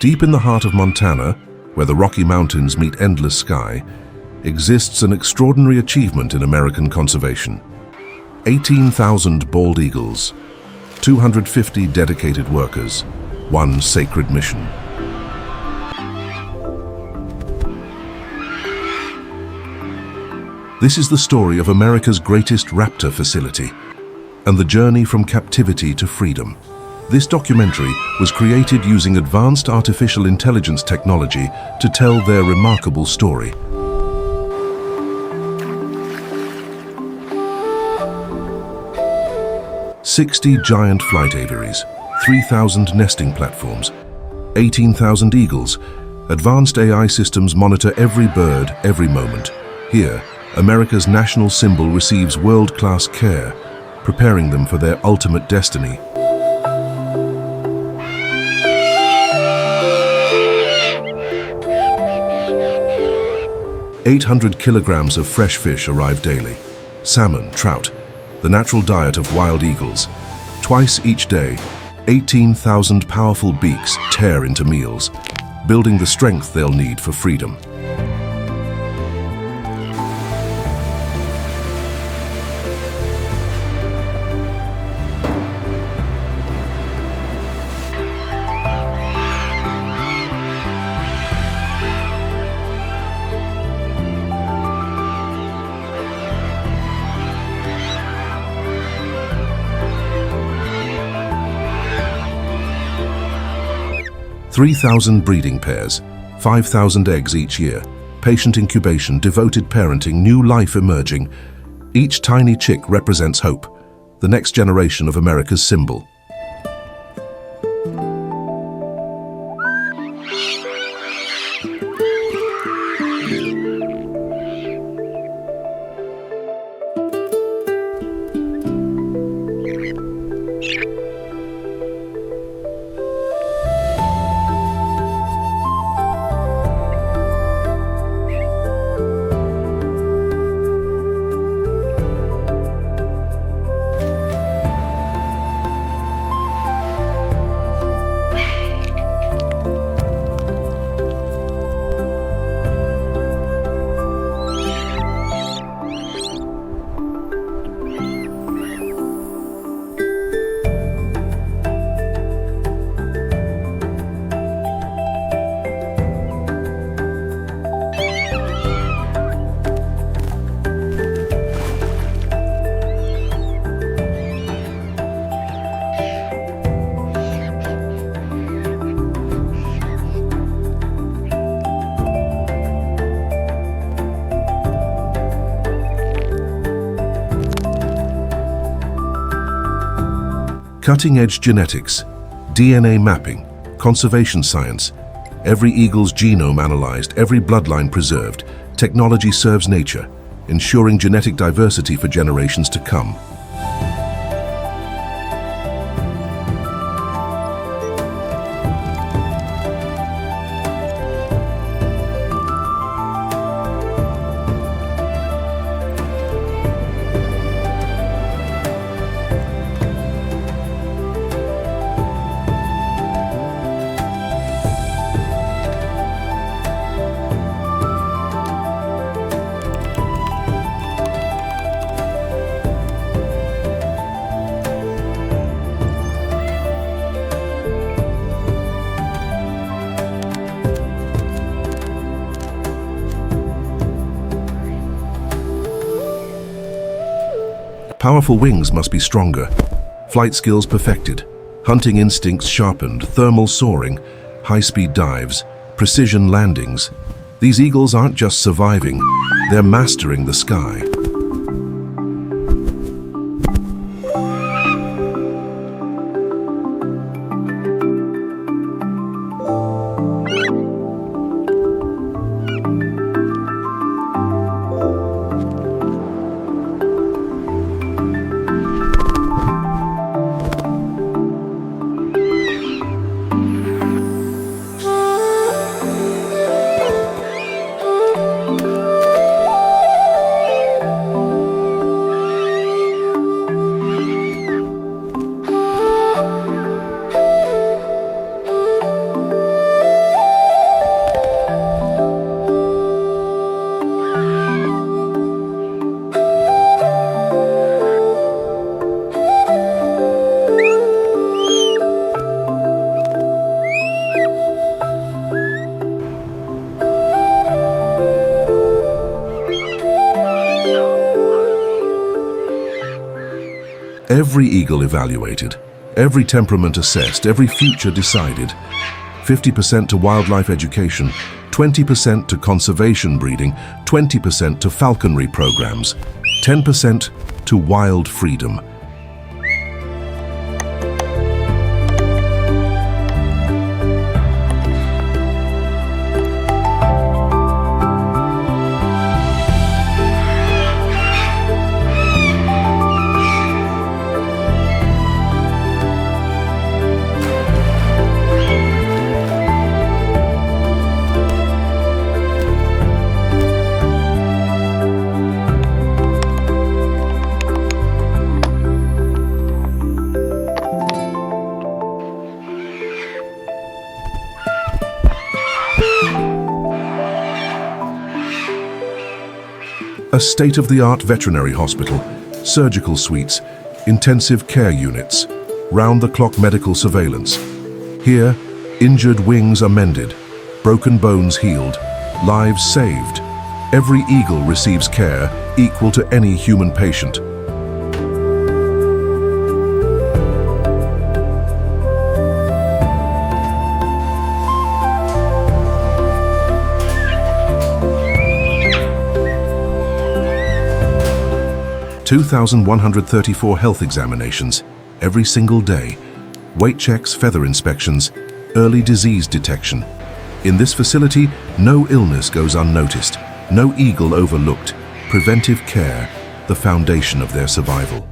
Deep in the heart of Montana, where the Rocky Mountains meet endless sky, exists an extraordinary achievement in American conservation. 18,000 bald eagles, 250 dedicated workers, one sacred mission. This is the story of America's greatest raptor facility and the journey from captivity to freedom. This documentary was created using advanced artificial intelligence technology to tell their remarkable story. "60 giant flight aviaries, 3,000 nesting platforms, 18,000 eagles. Advanced AI systems monitor every bird, every moment. Here, America's national symbol receives world-class care, preparing them for their ultimate destiny." 800 kilograms of fresh fish arrive daily. Salmon, trout, the natural diet of wild eagles. Twice each day, 18,000 powerful beaks tear into meals, building the strength they'll need for freedom. "3,000 breeding pairs, 5,000 eggs each year, patient incubation, devoted parenting, new life emerging. Each tiny chick represents hope, the next generation of America's symbol." Cutting-edge genetics, DNA mapping, conservation science, every eagle's genome analyzed, every bloodline preserved. Technology serves nature, ensuring genetic diversity for generations to come. Powerful wings must be stronger, flight skills perfected, hunting instincts sharpened, thermal soaring, high-speed dives, precision landings. These eagles aren't just surviving, they're mastering the sky. Every eagle evaluated, every temperament assessed, every future decided. 50% to wildlife education, 20% to conservation breeding, 20% to falconry programs, 10% to wild freedom. A state-of-the-art veterinary hospital, surgical suites, intensive care units, round-the-clock medical surveillance. Here, injured wings are mended, broken bones healed, lives saved. Every eagle receives care equal to any human patient. (2,134 health examinations every single day, weight checks, feather inspections, early disease detection. In this facility, no illness goes unnoticed, no eagle overlooked. Preventive care, the foundation of their survival.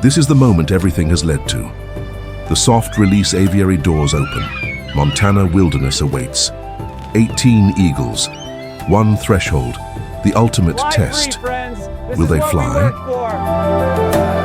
This is the moment everything has led to. The soft release aviary doors open. Montana wilderness awaits. 18 eagles. One threshold. The ultimate test. Will they fly?